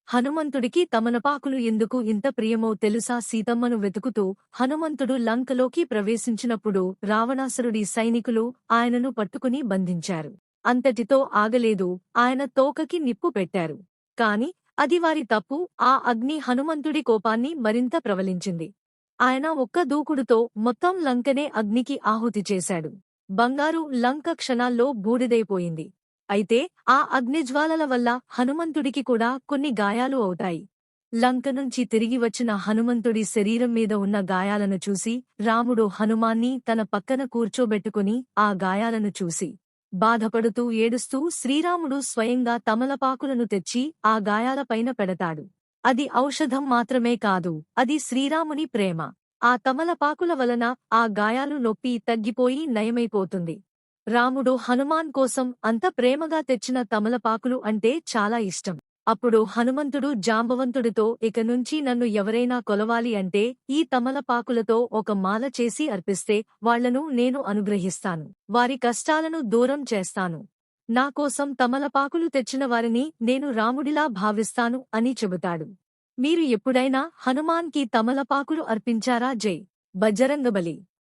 హనుమంతుడికి తమలపాకులు ఎందుకు ఇంత ప్రియమో తెలుసా? సీతమ్మను వెతుకుతూ హనుమంతుడు లంకలోకి ప్రవేశించినప్పుడు రావణాసురుడి సైనికులు ఆయనను పట్టుకుని బంధించారు. అంతటితో ఆగలేదు, ఆయన తోకకి నిప్పు పెట్టారు. కాని అది వారి తప్పు. ఆ అగ్ని హనుమంతుడి కోపాన్ని మరింత ప్రబలించింది. ఆయన ఒక్క దూకుడుతో మొత్తం లంకనే అగ్నికి ఆహుతి చేశాడు. బంగారు లంక క్షణాల్లో బూడిదైపోయింది. అయితే ఆ అగ్నిజ్వాలల వల్ల హనుమంతుడికి కూడా కొన్ని గాయాలు అవుతాయి. లంక నుంచి తిరిగి వచ్చిన హనుమంతుడి శరీరం మీద ఉన్న గాయాలను చూసి రాముడు హనుమాన్ని తన పక్కన కూర్చోబెట్టుకుని ఆ గాయాలను చూసి బాధపడుతూ ఏడుస్తూ శ్రీరాముడు స్వయంగా తమలపాకులను తెచ్చి ఆ గాయాలపైన పెడతాడు. అది ఔషధం మాత్రమే కాదు, అది శ్రీరాముని ప్రేమ. ఆ తమలపాకుల వలన ఆ గాయాలు నొప్పి తగ్గిపోయి నయమైపోతుంది. రాముడు హనుమాన్ కోసం అంత ప్రేమగా తెచ్చిన తమలపాకులు అంటే చాలా ఇష్టం. అప్పుడు హనుమంతుడు జాంబవంతుడితో, ఇక నుంచి నన్ను ఎవరైనా కొలవాలి అంటే ఈ తమలపాకులతో ఒక మాల చేసి అర్పిస్తే వాళ్లను నేను అనుగ్రహిస్తాను. వారి కష్టాలను దూరం చేస్తాను. నాకోసం తమలపాకులు తెచ్చిన వారిని నేను రాముడిలా భావిస్తాను అని చెబుతాడు. మీరు ఎప్పుడైనా హనుమాన్కి తమలపాకులు అర్పించారా? జై బజరంగబలి.